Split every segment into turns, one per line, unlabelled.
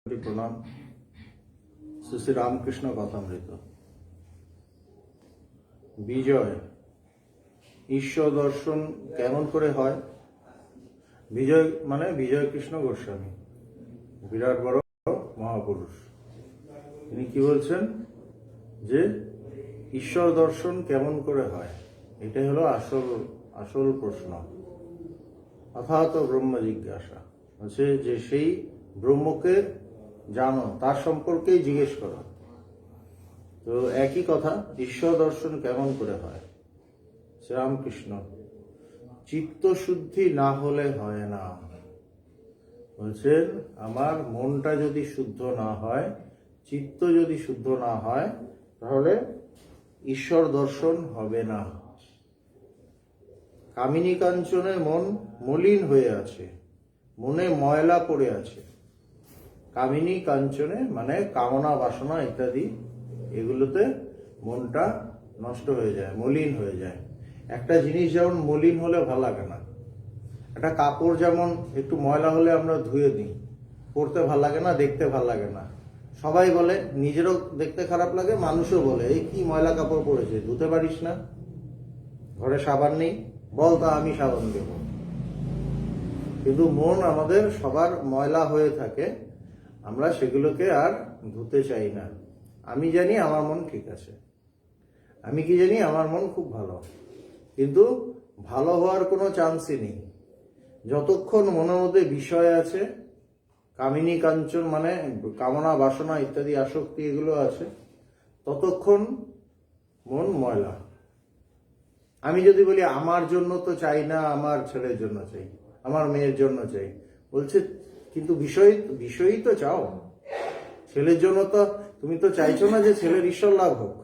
প্রণাম। শ্রী শ্রী রামকৃষ্ণ কথামৃত। বিজয়, ঈশ্বর দর্শন কেমন করে হয়? বিজয় মানে বিজয় কৃষ্ণ গোস্বামী, বিরাট বড় মহাপুরুষ। তিনি কি বলছেন যে ঈশ্বর দর্শন কেমন করে হয়, এটাই হলো আসল প্রশ্ন। অথাৎ ব্রহ্ম জিজ্ঞাসা হচ্ছে যে সেই ব্রহ্মকে জানো, তার সম্পর্কেই জিজ্ঞেস করো। তো একই কথা, ঈশ্বর দর্শন কেমন করে হয়? শ্রীরামকৃষ্ণ, চিত্ত শুদ্ধি না হলে হয় না। বলছেন আমার মনটা যদি শুদ্ধ না হয়, চিত্ত যদি শুদ্ধ না হয়, তাহলে ঈশ্বর দর্শন হবে না। কামিনী কাঞ্চনে মন মলিন হয়ে আছে, মনে ময়লা পড়ে আছে। কামিনী কাঞ্চনে মানে কামনা বাসনা ইত্যাদি, এগুলোতে মনটা নষ্ট হয়ে যায়, মলিন হয়ে যায়। একটা জিনিস যেমন মলিন হলে ভালো লাগে না, একটা কাপড় যেমন একটু ময়লা হলে আমরা ধুয়ে দিই, পরতে ভালো লাগে না, দেখতে ভালো লাগে না। সবাই বলে, নিজেরও দেখতে খারাপ লাগে, মানুষও বলে এই কি ময়লা কাপড় পরেছে, ধুতে পারিস না, ঘরে সাবান নেই, বল তা আমি সাবান দেব। কিন্তু মন আমাদের সবার ময়লা হয়ে থাকে, আমরা সেগুলোকে আর ধুতে চাই না। আমি জানি আমার মন ঠিক আছে, আমি কি জানি আমার মন খুব ভালো, কিন্তু ভালো হওয়ার কোনো চান্সই নেই। যতক্ষণ মনের মধ্যে বিষয় আছে, কামিনী কাঞ্চন মানে কামনা বাসনা ইত্যাদি আসক্তি এগুলো আছে, ততক্ষণ মন ময়লা। আমি যদি বলি আমার জন্য তো চাই না, আমার ছেলের জন্য চাই, আমার মেয়ের জন্য চাই, বলছে কিন্তু বিষয়ই তো চাও। ছেলের জন্য তো তুমি তো চাইছো না যে ছেলের ঈশ্বর লাভ হোক,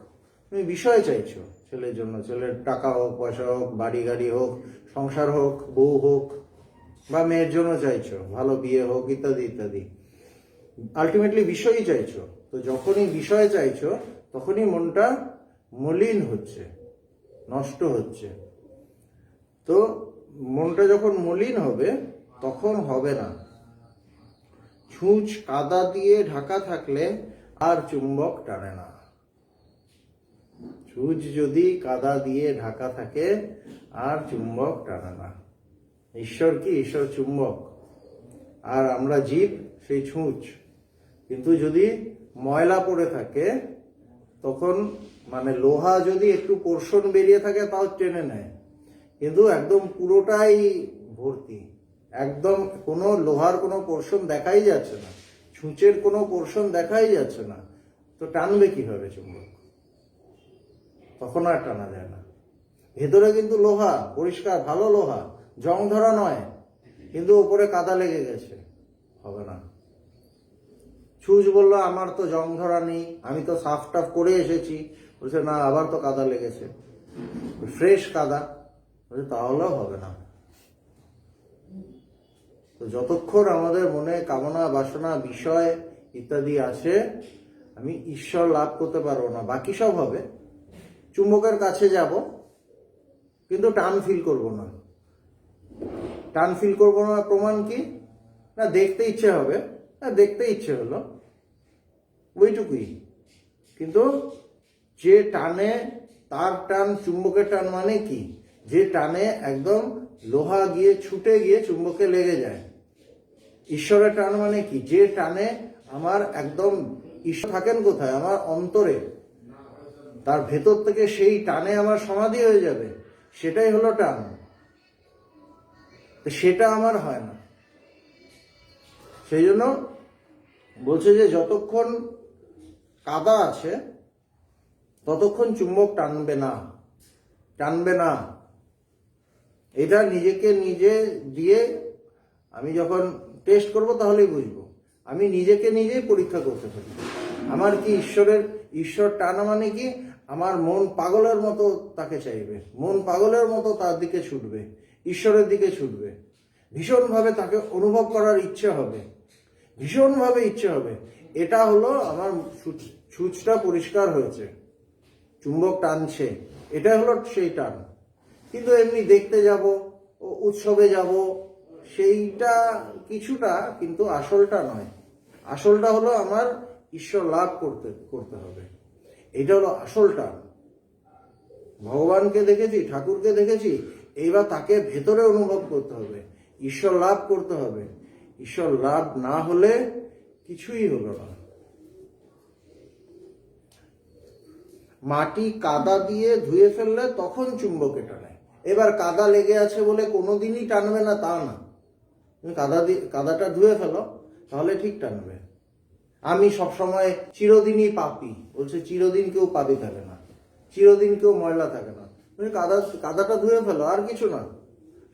তুমি বিষয় চাইছো ছেলের জন্য। ছেলের টাকা হোক, পয়সা হোক, বাড়ি গাড়ি হোক, সংসার হোক, বউ হোক, বা মেয়ের জন্য চাইছো ভালো বিয়ে হোক ইত্যাদি ইত্যাদি। আলটিমেটলি বিষয়ই চাইছো। তো যখনই বিষয় চাইছো, তখনই মনটা মলিন হচ্ছে, নষ্ট হচ্ছে। তো মনটা যখন মলিন হবে, তখন হবে না। ছুঁচ কাদা দিয়ে ঢাকা থাকলে আর চুম্বক টানে না। ছুঁচ যদি কাদা দিয়ে ঢাকা থাকে, আর চুম্বক টানে না। ঈশ্বর কি? ঈশ্বর চুম্বক, আর আমরা জীব সেই ছুঁচ। কিন্তু যদি ময়লা পড়ে থাকে, তখন মানে লোহা যদি একটু পোর্শন বেরিয়ে থাকে তাও টেনে নেয়, কিন্তু একদম পুরোটাই ভর্তি, একদম কোনো লোহার কোনো পোর্শন দেখাই যাচ্ছে না, ছুঁচের কোনো পোর্শন দেখাই যাচ্ছে না, তো টানবে কিভাবে চুম্বক? তখন আর টানা যায় না। ভেতরে কিন্তু লোহা পরিষ্কার, ভালো লোহা, জং ধরা নয়, কিন্তু উপরে কাদা লেগে গেছে, হবে না। ছুঁচ বললো আমার তো জং ধরা নেই, আমি তো সাফ টাফ করে এসেছি, বলছে না আবার তো কাদা লেগেছে, ফ্রেশ কাদা, বলছে তাহলেও হবে না। তো যতক্ষণ আমাদের মনে কামনা বাসনা বিষয় ইত্যাদি আছে, আমি ঈশ্বর লাভ করতে পারবো না। বাকি সব হবে, চুম্বকের কাছে যাব কিন্তু টান ফিল করব না। টান ফিল করবো না প্রমাণ কি? না দেখতে ইচ্ছে হবে, না দেখতে ইচ্ছে হলো, ওইটুকুই। কিন্তু যে টানে, তার টান, চুম্বকের টান মানে কি? যে টানে একদম লোহা গিয়ে ছুটে গিয়ে চুম্বকে লেগে যায়। ঈশ্বরের টান মানে কি? যে টানে আমার একদম, ঈশ্বর থাকেন কোথায়? আমার অন্তরে, তার ভেতর থেকে সেই টানে আমার সমাধি হয়ে যাবে, সেটাই হলো টান। সেটা আমার হয় না। সেই জন্য বলছে যে যতক্ষণ কাদা আছে, ততক্ষণ চুম্বক টানবে না, টানবে না। এটা নিজেকে নিজে দিয়ে আমি যখন টেস্ট করব তাহলেই বুঝবো। আমি নিজেকে নিজেই পরীক্ষা করতে পারি। আমার কি ঈশ্বর টানা মানে কি? আমার মন পাগলের মতো তাকে চাইবে, মন পাগলের মতো তার দিকে ছুটবে, ঈশ্বরের দিকে ছুটবে, ভীষণভাবে তাকে অনুভব করার ইচ্ছে হবে, ভীষণভাবে ইচ্ছে হবে। এটা হলো আমার ছুঁচটা পরিষ্কার হয়েছে, চুম্বক টানছে, এটা হলো সেই টান। কিন্তু এমনি দেখতে যাব, উৎসবে যাব, সেইটা কিছুটা, কিন্তু আসলটা নয়। আসলটা হলো আমার ঈশ্বর লাভ করতে করতে হবে, এটা হলো আসল টান। ভগবানকে দেখেছি, ঠাকুরকে দেখেছি, এইবার তাকে ভেতরে অনুভব করতে হবে, ঈশ্বর লাভ করতে হবে। ঈশ্বর লাভ না হলে কিছুই হলো না। মাটি কাদা দিয়ে ধুয়ে ফেললে তখন চুম্বকে টানে। এবার কাদা লেগে আছে বলে কোনোদিনই টানবে না তা না, তুমি কাদাটা ধুয়ে ফেলো, তাহলে ঠিক টানবে। আমি সবসময় চিরদিনই পাপী, বলছে চিরদিন কেউ পাপী থাকে না, চিরদিন কেউ ময়লা থাকে না। তুমি কাদাটা ধুয়ে ফেলো, আর কিছু না।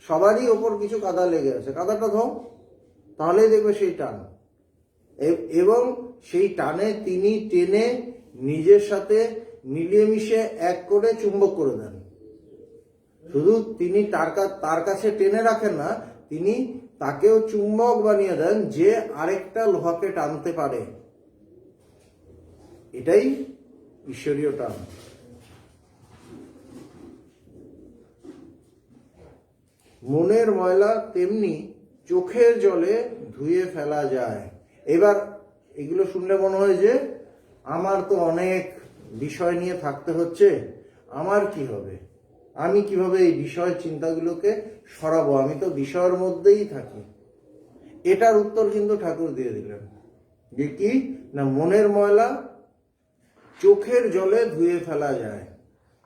সবারই ওপর কিছু কাদা লেগে আছে, কাদাটা ধোও, তাহলেই দেখবে সেই টান। এবং সেই টানে তিনি টেনে নিজের সাথে মিলিয়ে মিশে এক করে চুম্বক করে দেন। শুধু তিনি তার কাছে টেনে রাখেন না, তিনি তাকেও চুম্বক বানিয়ে দেন যে আরেকটা লোহাকে টানতে পারে। এটাই ঈশ্বরীয় টান। মনের ময়লা তেমনি চোখের জলে ধুয়ে ফেলা যায়। এবার এগুলো শুনলে মনে হয় যে আমার তো অনেক বিষয় নিয়ে থাকতে হচ্ছে, আমার কি হবে, আমি কিভাবে এই বিষয় চিন্তাগুলোকে সরাবো, আমি তো বিষয়ের মধ্যেই থাকি। এটার উত্তর কিন্তু ঠাকুর দিয়ে দিলেন যে কি না, মনের ময়লা চোখের জলে ধুয়ে ফেলা যায়।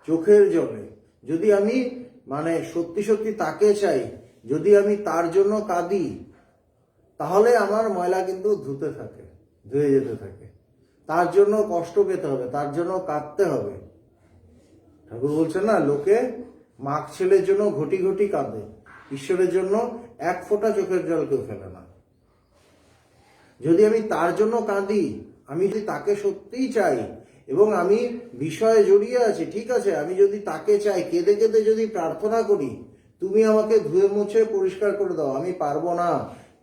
চোখের জলে যদি আমি মানে সত্যি সত্যি তাকে চাই, যদি আমি তার জন্য কাঁদি, তাহলে আমার ময়লা কিন্তু ধুয়ে যেতে থাকে। তার জন্য কষ্ট পেতে হবে, তার জন্য কাঁদতে হবে। ঠাকুর বলছেন না, লোকে মাক ছেলের জন্য ঘটি ঘটি কাঁদে, ঈশ্বরের জন্য এক ফোঁটা চোখের জল কেউ ফেলে না। যদি আমি তার জন্য কাঁদি, আমি যদি তাকে সত্যিই চাই এবং আমি বিষয়ে জড়িয়ে আছি, ঠিক আছে, আমি যদি তাকে চাই, কেঁদে কেঁদে যদি প্রার্থনা করি, তুমি আমাকে ধুয়ে মুছে পরিষ্কার করে দাও, আমি পারবো না,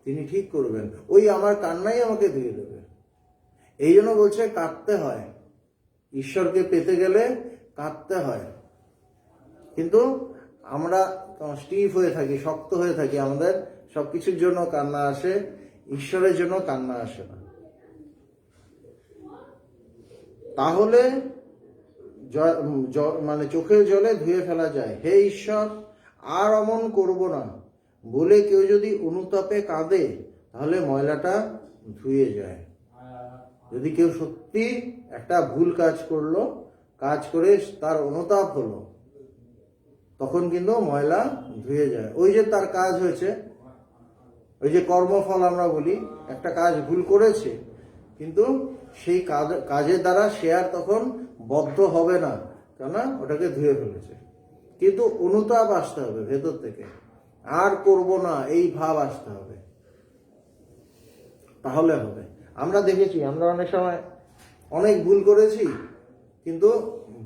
তিনি ঠিক করবেন, ওই আমার কান্নাই আমাকে ধুয়ে দেবে। এই জন্য বলছে কাঁদতে হয়, ঈশ্বরকে পেতে গেলে কাঁদতে হয়। কিন্তু আমরা স্টিফ হয়ে থাকি, শক্ত হয়ে থাকি, আমাদের সবকিছুর জন্য কান্না আসে, ঈশ্বরের জন্য কান্না আসে না। তাহলে মানে চোখের জলে ধুয়ে ফেলা যায়। হে ঈশ্বর, আর অমন করব না বলে কেউ যদি অনুতাপে কাঁদে, তাহলে ময়লাটা ধুয়ে যায়। যদি কেউ সত্যি একটা ভুল কাজ করলো, কাজ করে তার অনুতাপ হলো, তখন কিন্তু ময়লা ধুয়ে যায়। ওই যে তার কাজ হয়েছে, ওই যে কর্মফল আমরা বলি, একটা কাজ ভুল করেছে, কিন্তু সেই কাজের দ্বারা সে আর তখন বদ্ধ হবে না, কেননা ওটাকে ধুয়ে ফেলেছে। কিন্তু অনুতাপ আসতে হবে ভেতর থেকে, আর করব না এই ভাব আসতে হবে, তাহলে হবে। আমরা দেখেছি, আমরা অনেক সময় অনেক ভুল করেছি, কিন্তু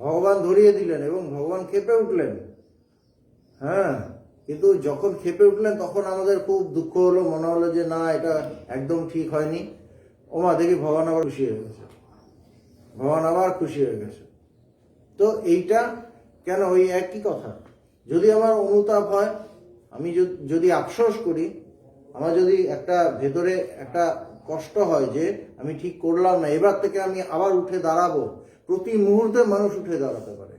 ভগবান ধরিয়ে দিলেন এবং ভগবান ক্ষেপে উঠলেন। হ্যাঁ, কিন্তু যখন ক্ষেপে উঠলেন তখন আমাদের খুব দুঃখ হলো, মনে হলো যে না, এটা একদম ঠিক হয়নি। ওমা, দেখি ভগবান আবার খুশি হয়ে গেছে, ভগবান আবার খুশি হয়ে গেছে। তো এইটা কেন, ওই একই কথা। যদি আমার অনুতাপ হয়, আমি যদি আফসোস করি, আমার যদি একটা ভেতরে একটা কষ্ট হয় যে আমি ঠিক করলাম না, এবার থেকে আমি আবার উঠে দাঁড়াবো। প্রতি মুহূর্তে মানুষ উঠে দাঁড়াতে পারে,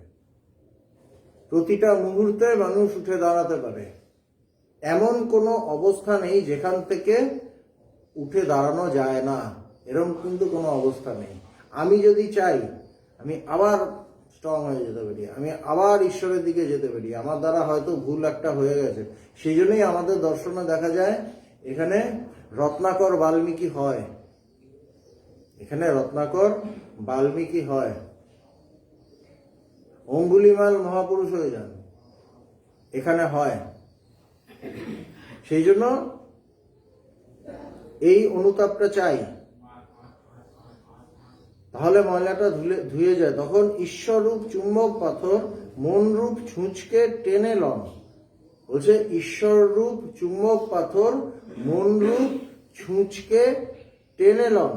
প্রতিটা মুহূর্তে মানুষ উঠে দাঁড়াতে পারে। এমন কোনো অবস্থা নেই যেখান থেকে উঠে দাঁড়ানো যায় না, এরকম কিন্তু কোনো অবস্থা নেই। আমি যদি চাই, আমি আবার স্ট্রং হয়ে যেতে পারি, আমি আবার ঈশ্বরের দিকে যেতে পারি। আমার দ্বারা হয়তো ভুল একটা হয়ে গেছে, সেই জন্যই আমাদের দর্শনে দেখা যায় এখানে রত্নাকর বাল্মীকি হয়, এখানে রত্নাকর বাল্মীকি হয়, অঙ্গুলিমাল মহাপুরুষ হয়ে যান, এখানে হয়। সেই জন্য এই অনুতাপটা চাই, তাহলে ময়লাটা ধুয়ে যায়। তখন ঈশ্বররূপ চুম্বক পাথর মনরূপ ছুঁচকে টেনে লন। বলছে ঈশ্বররূপ চুম্বক পাথর মনরূপ ছুঁচকে টেনে লন।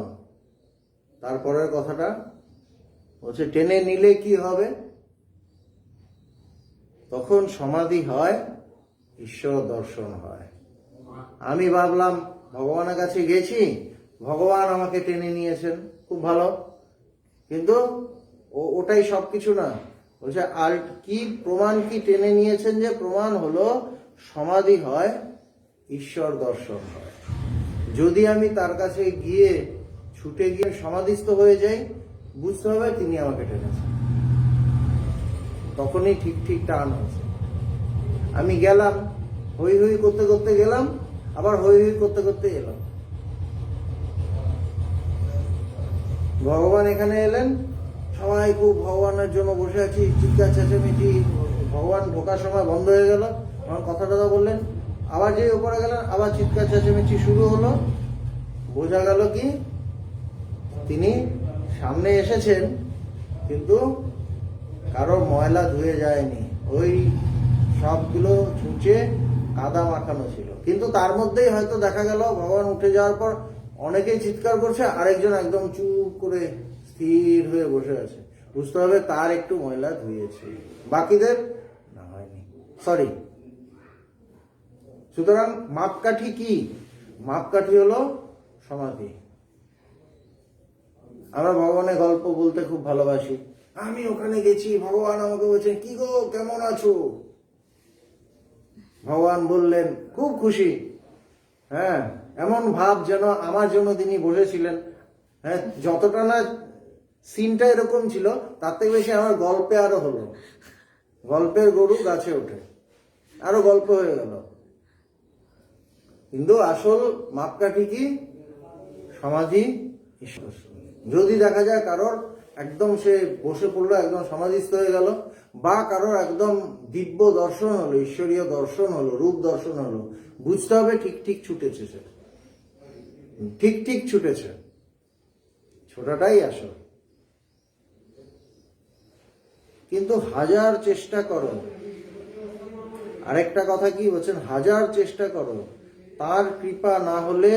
তারপরের কথাটা বলছে টেনে নিলে কি হবে? তখন সমাধি হয়, ঈশ্বর দর্শন হয়। আমি ভাবলাম ভগবানের কাছে গেছি, ভগবান আমাকে টেনে নিয়েছেন, খুব ভালো, কিন্তু ওটাই সব কিছু না। বলছে আর কি প্রমাণ, কি টেনে নিয়েছেন? যে প্রমাণ হলো সমাধি হয়, ঈশ্বর দর্শন হয়। যদি আমি তার কাছে গিয়ে ছুটে গিয়ে সমাধিস্থ হয়ে যাই, বুঝতে হবে তিনি আমাকে টেনেছেন, তখনই ঠিক ঠিক টান হয়েছে। আমি গেলাম, হই হই করতে করতে গেলাম, আবার হই হই করতে করতে এলাম। ভগবান এখানে এলেন, সবাই খুব ভগবানের জন্য বসে আছি, চিৎকার চেঁচামেচি। ভগবান ঢোকার সময় বন্ধ হয়ে গেল, আমার কথা টথা বললেন। আবার যে উপরে গেলেন, আবার চিৎকার চেঁচামেচি শুরু হলো। বোঝা গেল কি তিনি সামনে এসেছেন, কিন্তু কারো ময়লা ধুয়ে যায়নি, ওই সবগুলো ছুঁচে কাদা মাখানো ছিল। কিন্তু তার মধ্যেই হয়তো দেখা গেল ভগবান উঠে যাওয়ার পর অনেকেই চিৎকার করছে, আরেকজন একদম চুপ করে স্থির হয়ে বসে আছে। বুঝতে হবে তার একটু ময়লা ধুয়েছে, বাকিদের না হয়নি, সরি। সুতরাং মাপকাঠি কি? মাপকাঠি হলো সমাধি। আমরা ভগবানের গল্প বলতে খুব ভালোবাসি। আমি ওখানে গেছি, ভগবান আমাকে বলছেন কি গো কেমন আছো? ভগবান বললেন খুব খুশি, হ্যাঁ, এমন ভাব যেন আমার জন্য তিনি বসেছিলেন। হ্যাঁ, যতটা না সিনটা এরকম ছিল, তার থেকে বেশি আমার গল্পে আরো হলো। গল্পের গরু গাছে ওঠে, আরো গল্প হয়ে গেল। কিন্তু আসল মাপকাঠি কি? সমাধি, ঈশ্বর। যদি দেখা যায় কারোর একদম সে বসে পড়লো, একদম সমাধিস্থ হয়ে গেল, বা কারোর একদম দিব্য দর্শন হলো, ঈশ্বরীয় দর্শন হলো, রূপ দর্শন হলো, বুঝতে হবে ঠিক ঠিক ছুটেছে সে, ঠিক ঠিক ছুটেছে। ছোটাটাই আসল। কিন্তু হাজার চেষ্টা করো, আরেকটা কথা কি বলছেন, হাজার চেষ্টা করো, তার কৃপা না হলে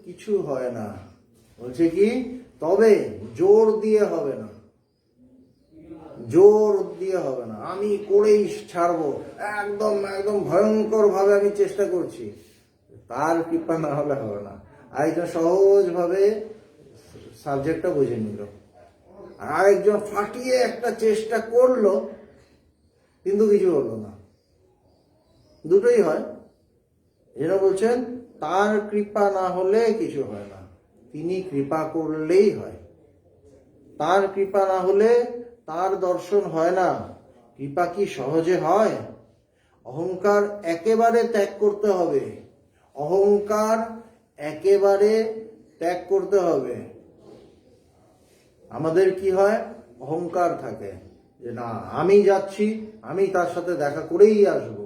কিছু হয় না। বলছে কি, তবে জোর দিয়ে হবে না, জোর দিয়ে হবে না, আমি করেই ছাড়বো, একদম একদম ভয়ঙ্কর ভাবে আমি চেষ্টা করছি, তার কৃপা না হলে হবে না। আরেকজন সহজ ভাবে সাবজেক্টটা বুঝে নিল, আর আরেকজন ফাটিয়ে একটা চেষ্টা করলো, কিন্তু কিছু হলো না। দুটোই হয়। যেন বলছেন তার কৃপা না হলে কিছু হয় না, তিনি কৃপা করলেই হয়। তার কৃপা না হলে তার দর্শন হয় না। কৃপা কি সহজে হয়? অহংকার একেবারে ত্যাগ করতে হবে, অহংকার একেবারে ত্যাগ করতে হবে। আমাদের কি হয়, অহংকার থাকে যে না আমি যাচ্ছি, আমি তার সাথে দেখা করেই আসব।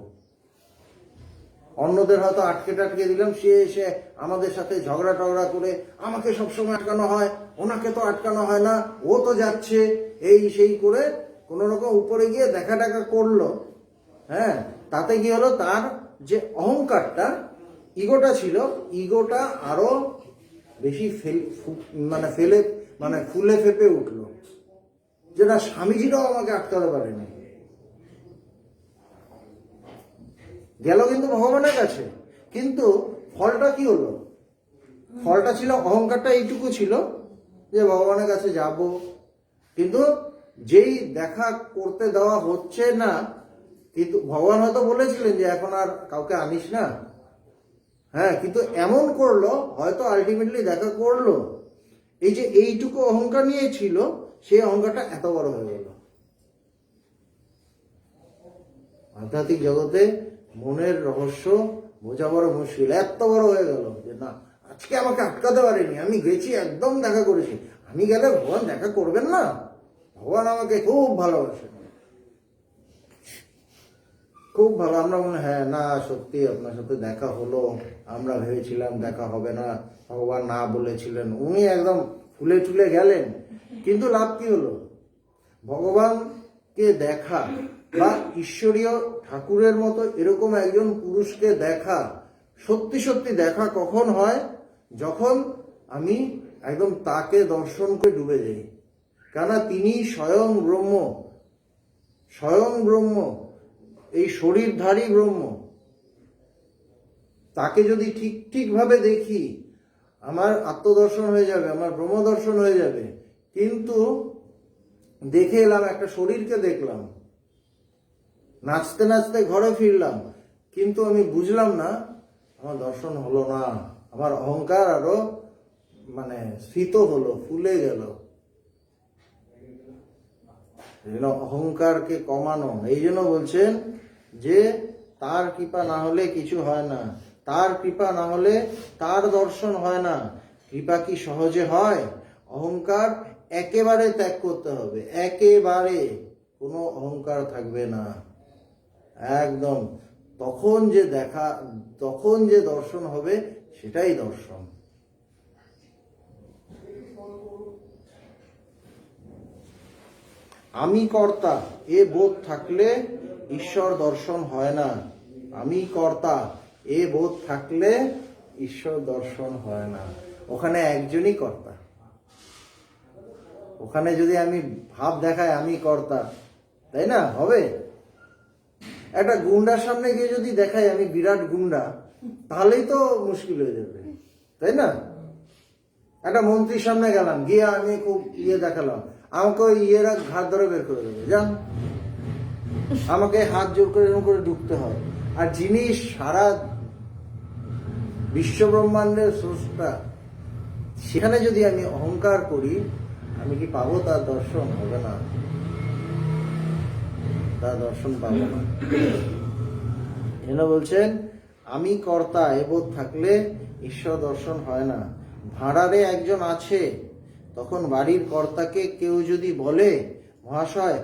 অন্যদের হয়তো আটকে টাটকে দিলাম, সে এসে আমাদের সাথে ঝগড়া টগড়া করে আমাকে সবসময় আটকানো হয়, ওনাকে তো আটকানো হয় না, ও তো যাচ্ছে, এই সেই করে কোন রকম উপরে গিয়ে দেখা টাকা করলো। হ্যাঁ, তাতে কি হলো, তার যে অহংকারটা, ইগোটা ছিল, ইগোটা আরো বেশি ফুলে ফেপে উঠলো, যেটা স্বামীজিরাও আমাকে আটকাতে পারেনি। গেল কিন্তু ভগবানের কাছে, কিন্তু ফলটা কি হলো? ফলটা ছিল, অহংকারটা এইটুকু ছিল যে ভগবানের কাছে যাব, কিন্তু যেই দেখা করতে দেওয়া হচ্ছে না, কিন্তু ভগবান হয়তো বলেছিলেন যে এখন আর কাউকে আনিস না, হ্যাঁ, কিন্তু এমন করলো, হয়তো আলটিমেটলি দেখা করলো। এই যে এইটুকু অহংকার নিয়ে ছিল, সেই অহংকারটা এত বড় হয়ে গেল। আধ্যাত্মিক জগতে মনের রহস্য বোঝা বড় মুশকিল, এত বড় হয়ে গেল যে না আজকে আমাকে আটকাতে পারেনি, আমি গেছি, একদম দেখা করেছি, আমি গেলে ভগবান দেখা করবেন না, ভগবান আমাকে খুব ভালোবাসেন, খুব ভালো। আমরা মনে হ্যাঁ না সত্যি আপনার সাথে দেখা হলো, আমরা ভেবেছিলাম দেখা হবে না, ভগবান না বলেছিলেন, উনি একদম ফুলে টুলে গেলেন, কিন্তু লাভ কি হলো? ভগবানকে দেখা বা ঈশ্বরীয় ঠাকুরের মতো এরকম একজন পুরুষকে দেখা, সত্যি সত্যি দেখা কখন হয়? যখন আমি একদম তাকে দর্শন করে ডুবে যাই। কেননা তিনি স্বয়ং ব্রহ্ম, স্বয়ং ব্রহ্ম, এই শরীরধারী ব্রহ্ম। তাকে যদি ঠিক ঠিক ভাবে দেখি, আমার আত্মদর্শন হয়ে যাবে, আমার ব্রহ্মদর্শন হয়ে যাবে, কিন্তু দেখে এলাম একটা শরীরকে দেখলাম, নাচতে নাচতে ঘরে ফিরলাম, কিন্তু আমি বুঝলাম না, আমার দর্শন হলো না, আমার অহংকার আরো মানে স্ফীত হলো, ফুলে গেল। অহংকারকে কমানো, এই জন্য বলছেন যে তার কৃপা না হলে কিছু হয় না, তার কৃপা না হলে তার দর্শন হয় না। কৃপা কি সহজে হয়? অহংকার একেবারে ত্যাগ করতে হবে, একেবারে কোনো অহংকার থাকবে না একদম। তখন যে দর্শন হবে সেটাই দর্শন। আমি কর্তা এ বোধ থাকলে ঈশ্বর দর্শন হয় না। আমি কর্তা এ বোধ থাকলে ঈশ্বর দর্শন হয় না। ওখানে একজনই কর্তা। ওখানে যদি আমি ভাব দেখাই আমি কর্তা, তাই না? হবে? একটা গুন্ডার সামনে গিয়ে যদি দেখাই আমি বিরাট গুন্ডা, তাহলেই তো মুশকিল হয়ে যাবে, তাই না? একটা মন্ত্রীর সামনে গেলাম, গিয়ে আমি খুব দেখালাম, আমাকে ওই ইয়েরা ঘাট ধরে বের করে দেবে, যান। আমাকে হাত জোর করে এরকম করে ঢুকতে হয়। আর যিনি সারা বিশ্ব ব্রহ্মাণ্ডের স্রষ্টা, সেখানে যদি আমি অহংকার করি, আমি কি পাবো তার দর্শন? হবে না, তার দর্শন পাবো না। এজন্য বলছেন আমি কর্তা এ বোধ থাকলে ঈশ্বর দর্শন হয় না। ভাড়ারে একজন আছে, তখন বাড়ির কর্তাকে কেউ যদি বলে, মহাশয়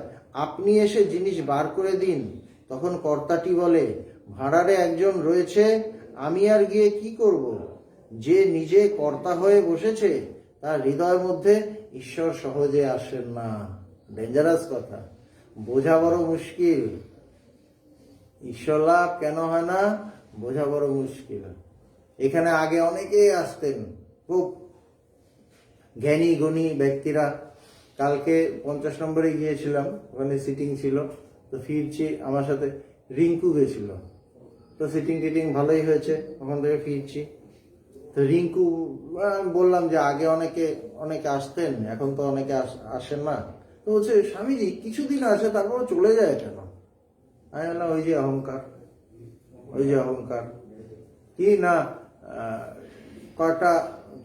আপনি এসে জিনিস বার করে দিন, তখন কর্তাটি বলে, ভাড়ারে একজন রয়েছে, আমি আর গিয়ে কি করব? যে নিজে কর্তা হয়ে বসেছে তার হৃদয়ের মধ্যে ঈশ্বর সহজে আসেন না। ডেঞ্জারাস কথা, বোঝা বড় মুশকিল। ঈশ্বর লাভ কেন হয় না? বোঝা বড় মুশকিল। এখানে আগে অনেকেই আসতেন, খুব জ্ঞানী গুণী ব্যক্তিরা। কালকে 50 নম্বরে গিয়েছিলাম, ওখানে সিটিং ছিল, তো ফিরছি, আমার সাথে রিঙ্কু গেছিল, তো সিটিং টিটিং ভালোই হয়েছে, ওখান থেকে ফিরছি। তো রিঙ্কু বললাম যে আগে অনেকে আসতেন, এখন তো অনেকে আসেন না। তো বলছে স্বামীজি কিছুদিন আসে তারপর চলে যায় কেন? আমি বললাম ওই যে অহংকার। কি না, কয়টা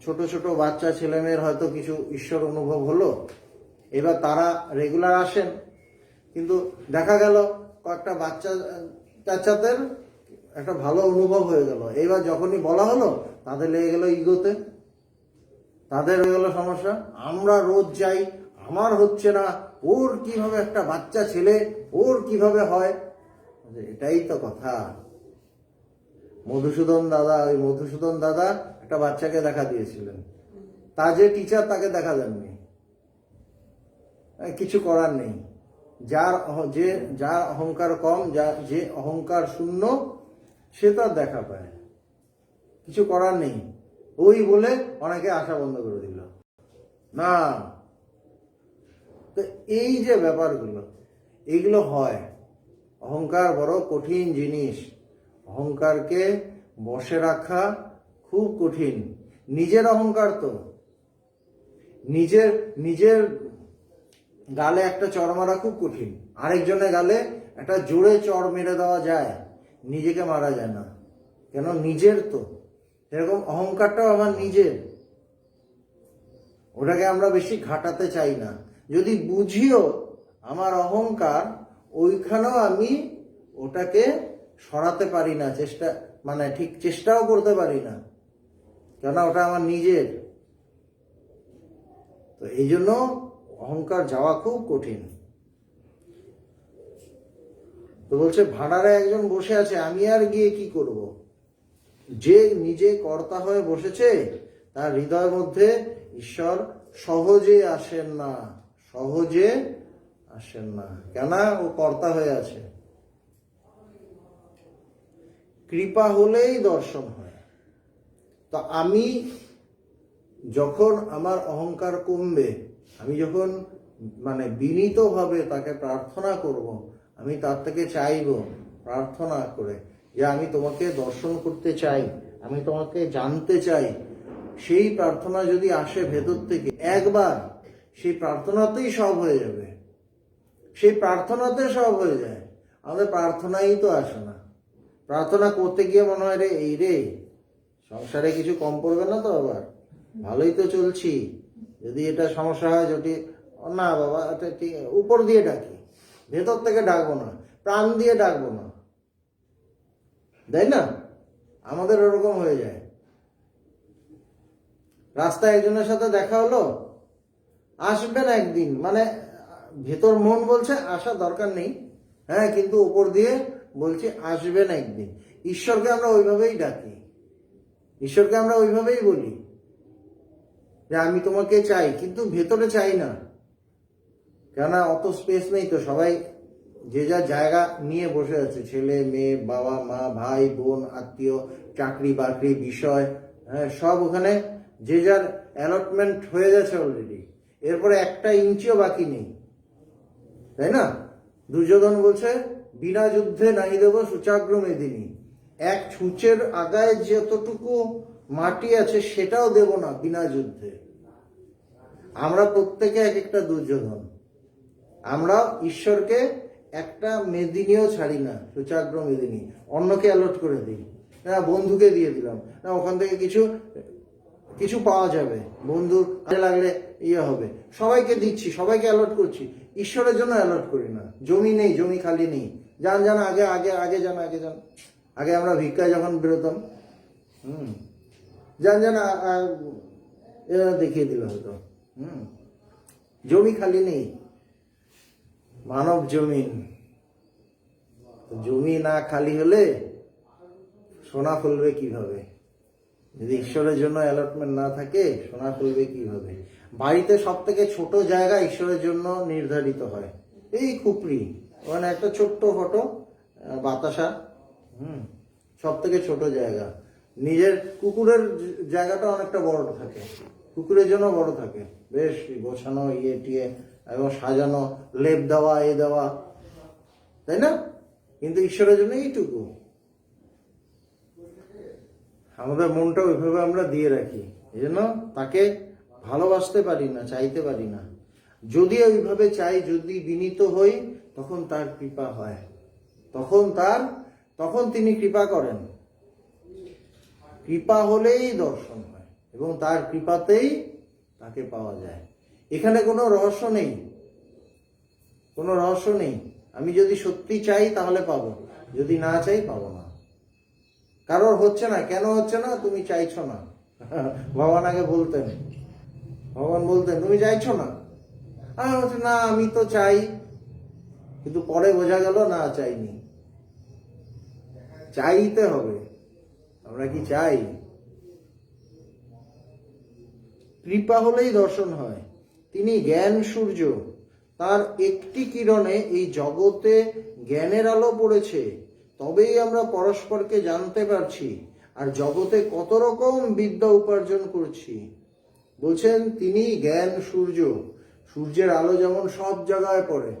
ছোট ছোট বাচ্চা ছেলেমেয়ের হয়তো কিছু ঈশ্বর অনুভব হলো, এবার তারা রেগুলার আসেন, কিন্তু দেখা গেল কয়েকটা বাচ্চাদের একটা ভালো অনুভব হয়ে গেল। এবার যখনই বলা হলো তাদের লেগে গেল ইগোতে, তাদের হয়ে গেল সমস্যা। আমরা রোজ যাই, আমার হচ্ছে না, ওর কিভাবে একটা বাচ্চা ছেলে, ওর কিভাবে হয়? এটাই তো কথা। মধুসূদন দাদা একটা বাচ্চাকে দেখা দিয়েছিলেন, তার যে টিচার তাকে দেখা দেননি। কিছু করার নেই, যার অহংকার কম, যে অহংকার শূন্য, সে তার দেখা পায়। কিছু করার নেই, ওই বলে অনেকে আশা বন্ধ করে দিল না। তো এই যে ব্যাপারগুলো, এইগুলো হয়। অহংকার বড় কঠিন জিনিস। অহংকারকে বশে রাখা খুব কঠিন। নিজের অহংকার তো, নিজের গালে একটা চড় মারা খুব কঠিন, আরেকজনের গালে একটা জোরে চড় মেরে দেওয়া যায়, নিজেকে মারা যায় না। কেন? নিজের তো। এরকম অহংকারটাও আমার নিজের, ওটাকে আমরা বেশি ঘাটাতে চাই না। যদি বুঝিও আমার অহংকার, ওইখানেও আমি ওটাকে সরাতে পারি না, ঠিক চেষ্টাও করতে পারি না, কেন? ওটা আমার নিজের। তো এই জন্য অহংকার যাওয়া খুব কঠিন। তো বলছে ভাড়ারে একজন বসে আছে, আমি আর গিয়ে কি করব? যে নিজে কর্তা হয়ে বসেছে তার হৃদয়ের মধ্যে ঈশ্বর সহজে আসেন না, সহজে আসেন না। কেন? ও কর্তা হয়ে আছে। কৃপা হলেই দর্শন হয়। তো আমি যখন আমার অহংকার কমবে, আমি যখন বিনীতভাবে তাকে প্রার্থনা করব, আমি তার থেকে চাইব প্রার্থনা করে যে আমি তোমাকে দর্শন করতে চাই, আমি তোমাকে জানতে চাই, সেই প্রার্থনা যদি আসে ভেতর থেকে একবার, সেই প্রার্থনাতেই সব হয়ে যাবে, সেই প্রার্থনাতে সব হয়ে যায়। আমাদের প্রার্থনাই তো আসে না। প্রার্থনা করতে গিয়ে মনে হয় রে এই রে সংসারে কিছু কম পড়বে না তো, আবার ভালোই তো চলছি, যদি এটা সমস্যা হয় যদি না বাবা এটা ঠিক, উপর দিয়ে ডাকি, ভেতর থেকে ডাকবো না, প্রাণ দিয়ে ডাকবো না, তাই না? আমাদের ওরকম হয়ে যায়। রাস্তায় একজনের সাথে দেখা হলো, আসবেন একদিন, মানে ভেতর মন বলছে আসা দরকার নেই, হ্যাঁ, কিন্তু উপর দিয়ে বলছে আসবেন একদিন। ঈশ্বরকে আমরা ওইভাবেই ডাকি, ঈশ্বরকে আমরা ওইভাবেই বলি যে আমি তোমাকে চাই, কিন্তু ভেতরে চাই না, কেননা অত স্পেস নেই তো, সবাই যে যার জায়গা নিয়ে বসে আছে, ছেলে মেয়ে, বাবা মা, ভাই বোন, আত্মীয়, চাকরি বাকরি, বিষয়, হ্যাঁ, সব ওখানে যে যার অ্যালটমেন্ট হয়ে গেছে অলরেডি, এরপরে একটা ইঞ্চিও বাকি নেই, তাই না? দুর্যোধন বলছে বিনা যুদ্ধে নাই দেব সুচাগ্র মেদিনী, এক ছুঁচের আগায় যতটুকু মাটি আছে সেটাও দেব না বিনা যুদ্ধে। আমরা প্রত্যেকে এক একটা দুর্যোধন, আমরা ঈশ্বরকে একটা মেদিনীও ছাড়ি না, সুচাগ্র মেদিনী, অন্যকে অ্যালট করে দিই না, বন্ধুকে দিয়ে দিলাম না, ওখান থেকে কিছু কিছু পাওয়া যাবে, বন্ধুর কাজে লাগলে ইয়ে হবে, সবাইকে দিচ্ছি, সবাইকে অ্যালট করছি, ঈশ্বরের জন্য অ্যালট করি না। জমি নেই, জমি খালি নেই, যান যান আগে আগে আগে যান, আগে যান। আগে আমরা ভিক্ষায় যখন বেরোতাম, যান যান এরা দেখিয়ে দিল হয়তো, জমি খালি নেই, মানব জমিন, জমি না খালি হলে সোনা ফলবে কিভাবে? যদি ঈশ্বরের জন্য অ্যালটমেন্ট না থাকে, সোনা ফলবে কিভাবে? বাড়িতে সব থেকে ছোট জায়গা ঈশ্বরের জন্য নির্ধারিত হয়, এই খুপড়ি, ওখানে একটা ছোট্ট ফটো, বাতাসা, সব থেকে ছোট জায়গা। নিজের কুকুরের জায়গাটা অনেকটা বড় থাকে, কুকুরের জন্য বড় থাকে, বেশ গোছানো, ইয়ে টিয়ে এবং সাজানো, লেপ দেওয়া, এ দেওয়া, তাই না? কিন্তু ঈশ্বরের জন্য এইটুকু। আমাদের মনটা ওইভাবে আমরা দিয়ে রাখি, এই জন্য তাকে ভালোবাসতে পারি না, চাইতে পারি না। যদি ওইভাবে চাই, যদি বিনীত হই, তখন তার কৃপা হয়, তখন তিনি কৃপা করেন। কৃপা হলেই দর্শন হয় এবং তার কৃপাতেই তাকে পাওয়া যায়। এখানে কোনো রহস্য নেই, কোনো রহস্য নেই। আমি যদি সত্যি চাই তাহলে পাবো, যদি না চাই পাবো না। কারোর হচ্ছে না, কেন হচ্ছে না? তুমি চাইছো না। ভগবান আগে বলতেন, ভগবান বলতেন তুমি চাইছো না, আমি বলছি না আমি তো চাই, কিন্তু পরে বোঝা গেল না চাইনি। চাইতে হবে, আমরা কি চাই? কৃপা হলেই দর্শন হয়। তিনি জ্ঞান সূর্য, তার একটি কিরণে এই জগতে জ্ঞানের আলো পড়েছে, তবেই আমরা পরস্পরকে জানতে পারছি আর জগতে কত রকম বিদ্যা উপার্জন করছি। বলছেন তিনি জ্ঞান সূর্য, সূর্যের আলো যেমন সব জায়গায় পড়ে,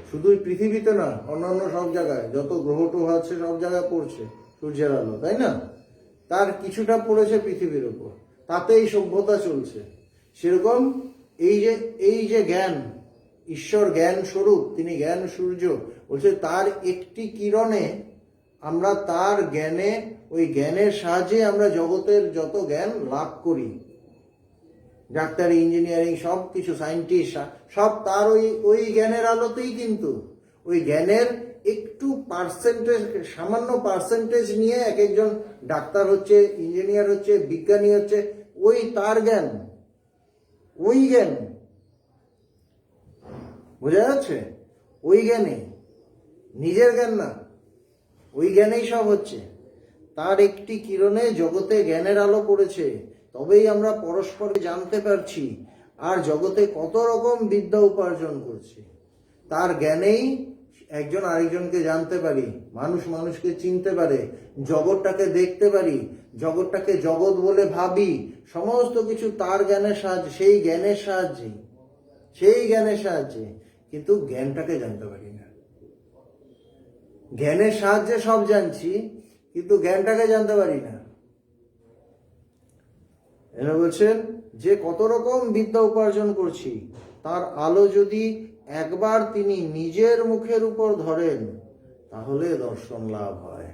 শুধুই পৃথিবীতে না, অন্যান্য সব জায়গায় যত গ্রহ টহ আছে সব জায়গায় পড়ছে সূর্যের আলো, তাই না? তার কিছুটা পড়েছে পৃথিবীর উপর, তাতেই সভ্যতা চলছে। সেরকম এই যে জ্ঞান, ঈশ্বর জ্ঞান স্বরূপ, তিনি জ্ঞান সূর্য, বলছে তার একটি কিরণে আমরা তার জ্ঞানে, ওই জ্ঞানের সাহায্যে আমরা জগতের যত জ্ঞান লাভ করি, ডাক্তারি, ইঞ্জিনিয়ারিং, সব কিছু, সায়েন্টিস্ট, সব তার ওই জ্ঞানের আলোতেই। কিন্তু ওই জ্ঞানের একটু পার্সেন্টেজ, সামান্য পার্সেন্টেজ নিয়ে এক একজন ডাক্তার হচ্ছে, ইঞ্জিনিয়ার হচ্ছে, বিজ্ঞানী হচ্ছে, ওই তার জ্ঞান, ওই জ্ঞান, বোঝা যাচ্ছে? ওই জ্ঞানে, নিজের জ্ঞান না, ওই জ্ঞানেই সব হচ্ছে। তার একটি কিরণে জগতে জ্ঞানের আলো পড়েছে, তবেই আমরা পরস্পরকে জানতে পারছি আর জগতে কত রকম বিদ্যা উপার্জন করছি। তার জ্ঞানেই একজন আরেকজনকে জানতে পারি, মানুষ মানুষকে চিনতে পারে, জগৎটাকে দেখতে পারি, জগৎটাকে জগৎ বলে ভাবি, সমস্ত কিছু তার জ্ঞানের সাহায্যে, সেই জ্ঞানের সাহায্যে। কিন্তু জ্ঞানটাকে জানতে পারি না। জ্ঞানের সাহায্যে সব জানছি, কিন্তু জ্ঞানটাকে জানতে পারি না। এরা বলছেন যে কত রকম বিদ্যা উপার্জন করছি, তার আলো যদি একবার তিনি নিজের মুখের উপর ধরেন তাহলে দর্শন লাভ হয়।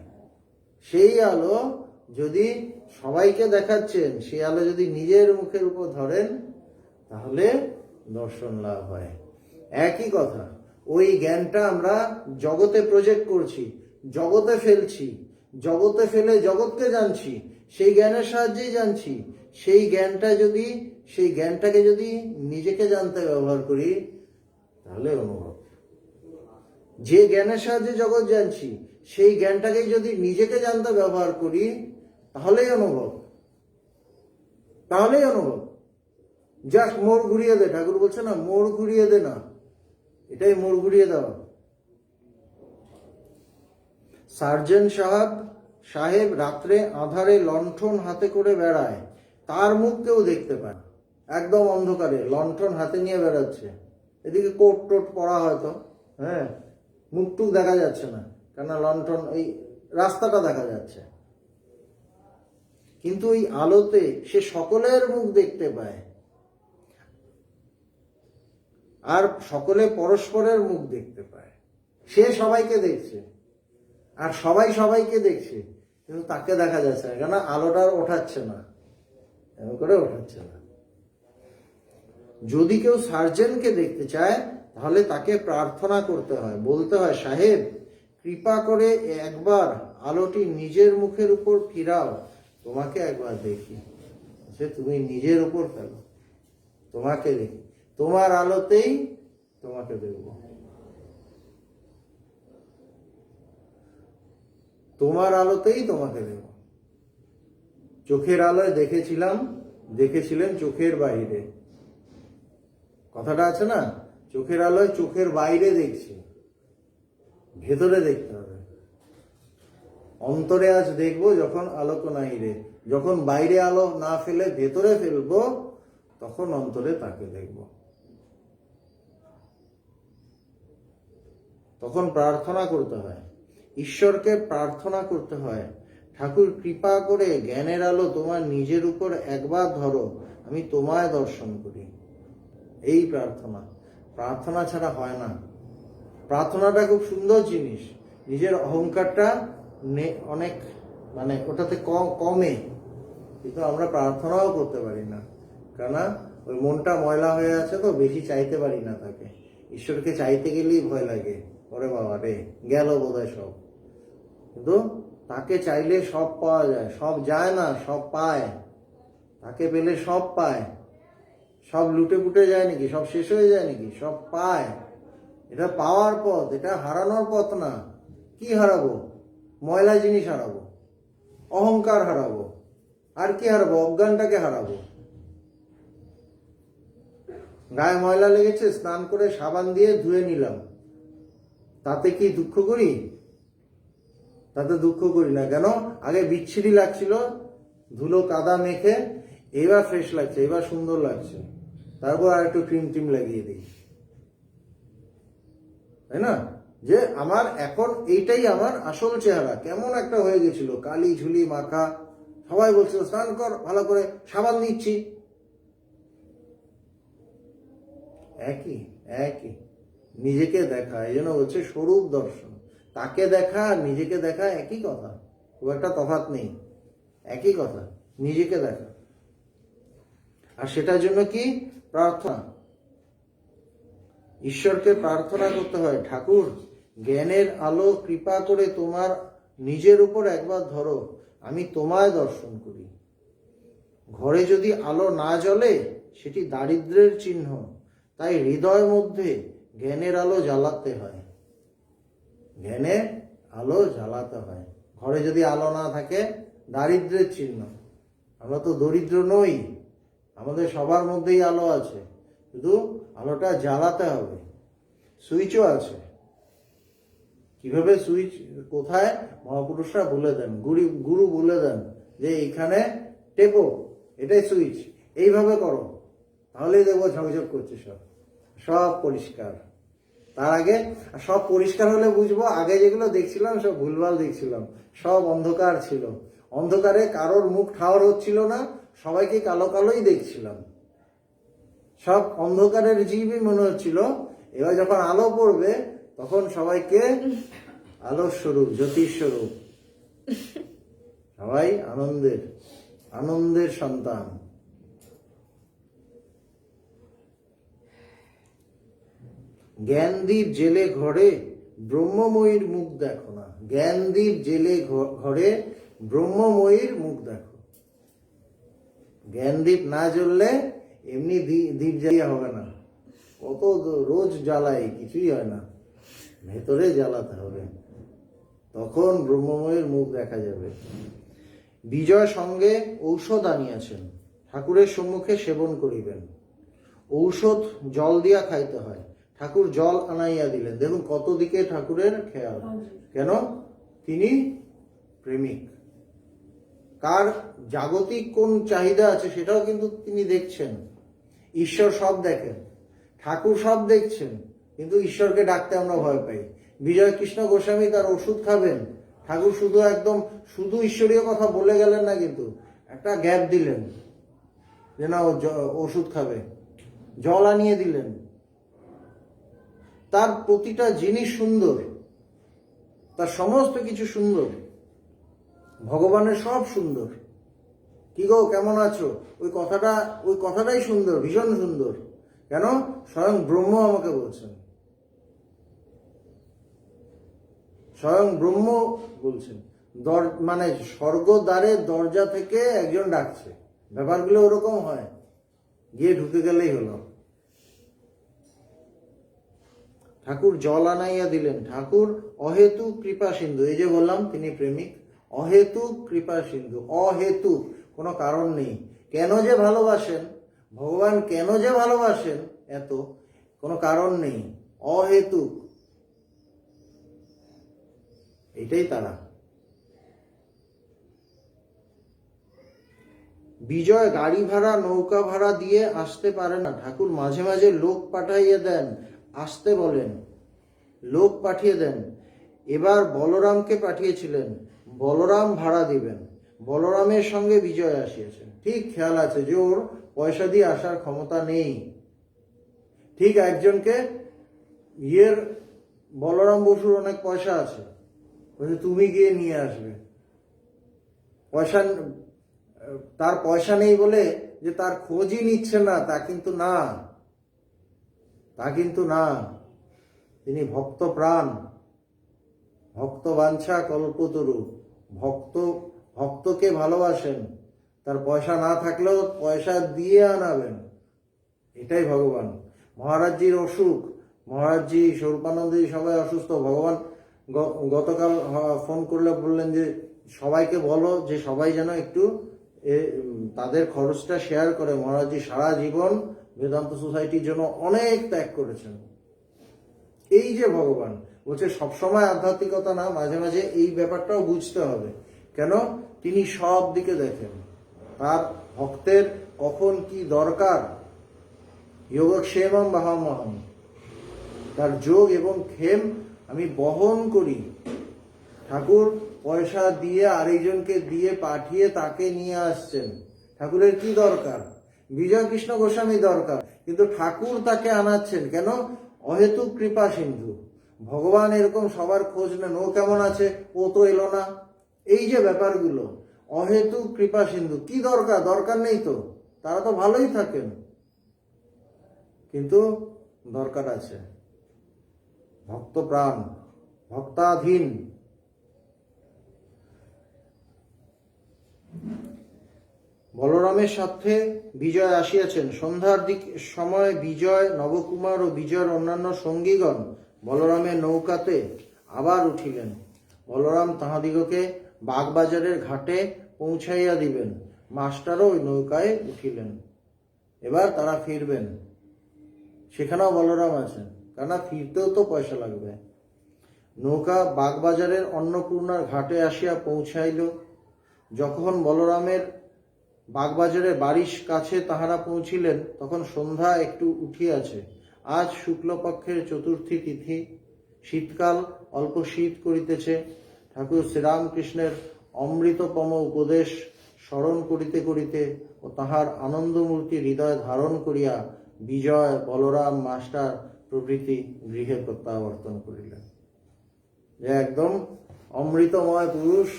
সেই আলো যদি সবাইকে দেখাচ্ছেন, সেই আলো যদি নিজের মুখের উপর ধরেন তাহলে দর্শন লাভ হয়। একই কথা, ওই জ্ঞানটা আমরা জগতে প্রজেক্ট করছি, জগতে ফেলছি, জগতে ফেলে জগৎকে জানছি, সেই জ্ঞানের সাহায্যেই জানছি। সেই জ্ঞানটাকে যদি নিজেকে জানতে ব্যবহার করি তাহলে অনুভব। যে জ্ঞানের সাহায্যে জগৎ জানছি, সেই জ্ঞানটাকে যদি নিজেকে জানতে ব্যবহার করি তাহলেই অনুভব। জাস্ট মোড় ঘুরিয়ে দে, ঠাকুর বলছে না, মোড় ঘুরিয়ে দে না, এটাই মোড় ঘুরিয়ে দেওয়া। সার্জেন্ট সাহেব রাত্রে আঁধারে লণ্ঠন হাতে করে বেড়ায়, তার মুখ কেউ দেখতে পায় না। একদম অন্ধকারে লণ্ঠন হাতে নিয়ে বেড়াচ্ছে, এদিকে কোট টোট পরা হয়তো, হ্যাঁ, মুখটুক দেখা যাচ্ছে না, কেন লণ্ঠন, এই রাস্তাটা দেখা যাচ্ছে, কিন্তু ওই আলোতে সে সকলের মুখ দেখতে পায়, আর সকলে পরস্পরের মুখ দেখতে পায়। সে সবাইকে দেখছে আর সবাই সবাইকে দেখছে, কিন্তু তাকে দেখা যাচ্ছে না, কেন আলোটা ওঠাচ্ছে না, এমন করে ওঠাচ্ছে না। যদি কেউ সার্জেনকে দেখতে চায় তাহলে তাকে প্রার্থনা করতে হয়, বলতে হয়, সাহেব কৃপা করে একবার আলোটি নিজের মুখের উপর ফিরাও, তোমাকে একবার দেখি। সে তুমি নিজের উপর ফেলো, তোমাকে দেখি, তোমার আলোতেই তোমাকে দেখব, তোমার আলোতেই তোমাকে দেখব। চোখের আলোয় দেখেছিলেন চোখের বাইরে, কথাটা আছে না, চোখের আলোয় চোখের বাইরে দেখছি, ভেতরে দেখতে হবে। অন্তরে আজ দেখবো যখন আলোক নাই রে, যখন বাইরে আলো না ফেলে ভেতরে ফেলবো তখন অন্তরে তাকে দেখব। তখন প্রার্থনা করতে হয়, ঈশ্বরকে প্রার্থনা করতে হয়, ঠাকুর কৃপা করে জ্ঞানের আলো তোমার নিজের উপর একবার ধরো, আমি তোমায় দর্শন করি। এই প্রার্থনা ছাড়া হয় না। প্রার্থনাটা খুব সুন্দর জিনিস, নিজের অহংকারটা অনেক ওটাতে কমে, কিন্তু আমরা প্রার্থনাও করতে পারি না, কেন ওই মনটা ময়লা হয়ে আছে, তো বেশি চাইতে পারি না তাকে। ঈশ্বরকে চাইতে গেলেই ভয় লাগে, ওরে বাবা রে গেল বোধহয় সব, কিন্তু তাকে চাইলে সব পাওয়া যায়, সব যায় না, সব পায়, তাকে পেলে সব পায়। সব লুটে পুটে যায় নাকি, সব শেষ হয়ে যায় নাকি, সব পায়। এটা পাওয়ার পথ, এটা হারানোর পথ না। কি হারাবো? ময়লা জিনিস হারাবো, অহংকার হারাবো, আর কি হারাবো? অজ্ঞানটাকে হারাবো। গায়ে ময়লা লেগেছে, স্নান করে সাবান দিয়ে ধুয়ে নিলাম, তাতে কি দুঃখ করি? তাতে দুঃখ করি না, কেন? আগে বিচ্ছিরি লাগছিল, ধুলো কাদা মেখে, এবার ফ্রেশ লাগছে, এবার সুন্দর লাগছে, তারপর আর একটু ক্রিম টিম লাগিয়ে দিই, তাই না? যে আমার এখন এইটাই আমার আসল চেহারা, কেমন একটা হয়ে গেছিল, কালি ঝুলি মাখা, সবাই বলছিল স্নান কর ভালো করে, সাবান নিচ্ছি, একই নিজেকে দেখা। এই জন্য হচ্ছে স্বরূপ দর্শন, তাকে দেখা আর নিজেকে দেখা একই কথা, খুব একটা তফাৎ নেই, একই কথা, নিজেকে দেখা। আর সেটার জন্য কি? প্রার্থনা। ঈশ্বরকে প্রার্থনা করতে হয়, ঠাকুর জ্ঞানের আলো কৃপা করে তোমার নিজের উপর একবার ধরো, আমি তোমায় দর্শন করি। ঘরে যদি আলো না জ্বলে সেটি দারিদ্র্যের চিহ্ন, তাই হৃদয় মধ্যে জ্ঞানের আলো জ্বালাতে হয়, জ্ঞানের আলো জ্বালাতে হয়। ঘরে যদি আলো না থাকে দারিদ্র্যের চিহ্ন। আমরা তো দরিদ্র নই, আমাদের সবার মধ্যেই আলো আছে, শুধু আলোটা জ্বালাতে হবে। সুইচও আছে, কিভাবে সুইচ কোথায় মহাপুরুষরা বলে দেন, গুরু বলে দেন যে এইখানে টেপো, এটাই সুইচ, এইভাবে করো, তাহলেই দেখবো ঝকঝক করছে, সব পরিষ্কার। তার আগে সব পরিষ্কার হলে বুঝবো আগে যেগুলো দেখছিলাম সব ভুলভাল দেখছিলাম, সব অন্ধকার ছিল, অন্ধকারে কারোর মুখ ঠাওর হচ্ছিল না, সবাইকে কালো কালোই দেখছিলাম, সব অন্ধকারের জীবই মনে হচ্ছিল। এবার যখন আলো পড়বে তখন সবাইকে আলোর স্বরূপ, জ্যোতির স্বরূপ, সবাই আনন্দের সন্তান। জ্ঞানদীপ জেলে ঘরে ব্রহ্মময়ীর মুখ দেখো না। জ্ঞানদীপ জেলে ঘরে ব্রহ্মময়ীর মুখ দেখো। জ্ঞানদীপ না জ্বললে এমনি দীপ জ্বালিয়ে হবে না। কত রোজ জ্বালাই, কিছুই হয় না, ভেতরে জ্বালাতে হবে, তখন ব্রহ্মময়ের মুখ দেখা যাবে। বিজয় সঙ্গে ঔষধ আনিয়াছেন, ঠাকুরের সম্মুখে সেবন করিবেন। ঔষধ জল দিয়া খাইতে হয়, ঠাকুর জল আনাইয়া দিলেন। দেখুন কত দিকে ঠাকুরের খেয়াল। কেন? তিনি প্রেমিক। কার জাগতিক কোন চাহিদা আছে সেটাও কিন্তু তিনি দেখছেন। ঈশ্বর সব দেখেন, ঠাকুর সব দেখছেন, কিন্তু ঈশ্বরকে ডাকতে আমরা ভয় পাই। বিজয় কৃষ্ণ গোস্বামী তার ওষুধ খাবেন, ঠাকুর শুধু ঈশ্বরীয় কথা বলে গেলেন না, কিন্তু একটা গ্যাপ দিলেন যে না ওষুধ খাবে, জল আনিয়ে দিলেন। তার প্রতিটা জিনিস সুন্দর, তার সমস্ত কিছু সুন্দর, ভগবানের সব সুন্দর। কি গো কেমন আছো, ওই কথাটাই সুন্দর, ভীষণ সুন্দর। কেন? স্বয়ং ব্রহ্ম আমাকে বলছেন, স্বয়ং ব্রহ্ম বলছেন। মানে স্বর্গদ্বারের দরজা থেকে একজন ডাকছে। ব্যাপারগুলো ওরকম হয়, গিয়ে ঢুকে গেলেই হলো। ঠাকুর জল আনাইয়া দিলেন। ঠাকুর অহেতুক কৃপা সিন্ধু। এই যে বললাম তিনি প্রেমিক। অহেতুক কৃপা সিন্ধু, অহেতুক, কোনো কারণ নেই। কেন যে ভালোবাসেন ভগবান, কেন যে ভালোবাসেন এত, কোনো কারণ নেই, অহেতুক। এটাই তারা। বিজয় গাড়ি ভাড়া নৌকা ভাড়া দিয়ে আসতে পারে না, ঠাকুর মাঝে মাঝে লোক পাঠাইয়ে দেন, আসতে বলেন, লোক পাঠিয়ে দেন। এবার বলরামকে পাঠিয়েছিলেন, বলরাম ভাড়া দিবেন। বলরামের সঙ্গে বিজয় আসিয়েছেন। ঠিক খেয়াল আছে যে ওর পয়সা দিয়ে আসার ক্ষমতা নেই। ঠিক একজনকে বলরাম বসুর অনেক পয়সা আছে, তুমি গিয়ে নিয়ে আসবে। তার পয়সা নেই বলে যে তার খোঁজই নিচ্ছে না, তা কিন্তু না। তিনি ভক্ত প্রাণ, ভক্ত বাঞ্ছা কল্পতরু, ভক্তকে ভালোবাসেন। তার পয়সা না থাকলেও পয়সা দিয়ে আনাবেন, এটাই ভগবান। মহারাজজির অসুখ, মহারাজজি, স্বরূপানন্দজি সবাই অসুস্থ। ভগবান গতকাল ফোন করলে বললেন যে সবাইকে বলো যে সবাই যেন একটু তাদের খরচটা শেয়ার করে। মহারাজজি সারা জীবন বেদান্ত সোসাইটির জন্য অনেক ত্যাগ করেছেন। এই যে ভগবান বলছে সবসময় আধ্যাত্মিকতা না, মাঝে মাঝে এই ব্যাপারটাও বুঝতে হবে। কেন? তিনি সব দিকে দেখেন, তার ভক্তের কখন কি দরকার। যোগক্ষেমম বাহামহম, তার যোগ এবং ক্ষেম আমি বহন করি। ঠাকুর পয়সা দিয়ে আরেকজনকে দিয়ে পাঠিয়ে তাকে নিয়ে আসছেন। ঠাকুরের কি দরকার? বিজয় কৃষ্ণ গোস্বামী দরকার, কিন্তু ঠাকুর তাকে আনাচ্ছেন কেন? অহেতুক কৃপা সিন্ধু। ভগবান এরকম সবার খোঁজ নেন, ও কেমন আছে, ও তো এলো না। এই যে ব্যাপারগুলো, অহেতুক কৃপা সিন্ধু। কি দরকার নেই তো, তারা তো ভালোই থাকেন, কিন্তু দরকার আছে। ভক্ত প্রাণ, ভক্তাধীন। বলরামের সাথে বিজয় আসিয়াছেন। সন্ধ্যার সময় বিজয়, নবকুমার ও বিজয়ের অন্যান্য সঙ্গীগণ বলরামের নৌকাতে আবার উঠিলেন। বলরাম তাহাদিগকে বাগবাজারের ঘাটে পৌঁছাইয়া দিবেন। মাস্টারও ওই নৌকায় উঠিলেন। এবার তারা ফিরবেন, সেখানেও বলরাম আছেন, কেননা ফিরতেও তো পয়সা লাগবে। নৌকা বাগবাজারের অন্নপূর্ণার ঘাটে আসিয়া পৌঁছাইল। যখন বলরামের বাগবাজারের বাড়ির কাছে তাহারা পৌঁছিলেন, তখন সন্ধ্যা একটু উঠিয়াছে। আজ শুক্লপক্ষের চতুর্থী তিথি, শীতকাল, অল্প শীত করিতেছে। ঠাকুর শ্রীরামকৃষ্ণের অমৃতপম উপদেশ স্মরণ করিতে করিতে ও তাহার আনন্দমূর্তি হৃদয় ধারণ করিয়া বিজয়, বলরাম মাস্টার প্রভৃতি গৃহে প্রত্যাবর্তন করিলেন। যে একদম অমৃতময় পুরুষ,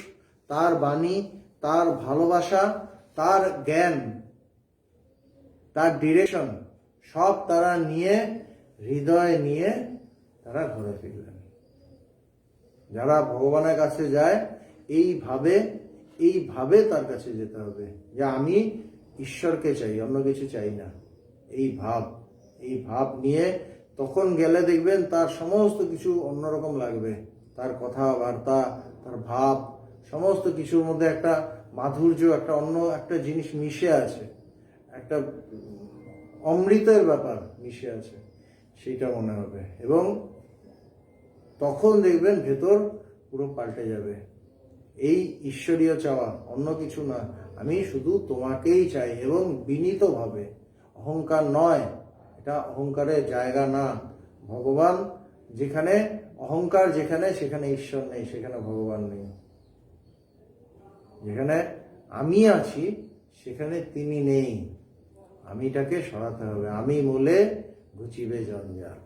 তার বাণী, তার ভালোবাসা, তার জ্ঞান, তার ডিরেকশন সব তারা নিয়ে, হৃদয় নিয়ে তারা ঘরে ফিরলেন। যারা ভগবানের কাছে যায় এইভাবে তার কাছে যেতে হবে, যে আমি ঈশ্বরকে চাই, অন্য কিছু চাই না। এই ভাব নিয়ে তখন গেলে দেখবেন তার সমস্ত কিছু অন্যরকম লাগবে। তার কথাবার্তা, তার ভাব, সমস্ত কিছুর মধ্যে একটা মাধুর্য, একটা অন্য একটা জিনিস মিশে আছে, একটা অমৃতের ব্যাপার মিশে আছে, সেইটা মনে হবে। এবং তখন দেখবেন ভেতর পুরো পাল্টে যাবে। এই ঈশ্বরীয় চাওয়া, অন্য কিছু না, আমি শুধু তোমাকেই চাই, এবং বিনীতভাবে, অহংকার নয়, এটা অহংকারের জায়গা না। ভগবান যেখানে অহংকার, সেখানে ঈশ্বর নেই, সেখানে ভগবান নেই। যেখানে আমি আছি সেখানে তিনি নেই। আমিটাকে সরাতে হবে। আমি মূলে ঘুচিবে জঞ্জাল।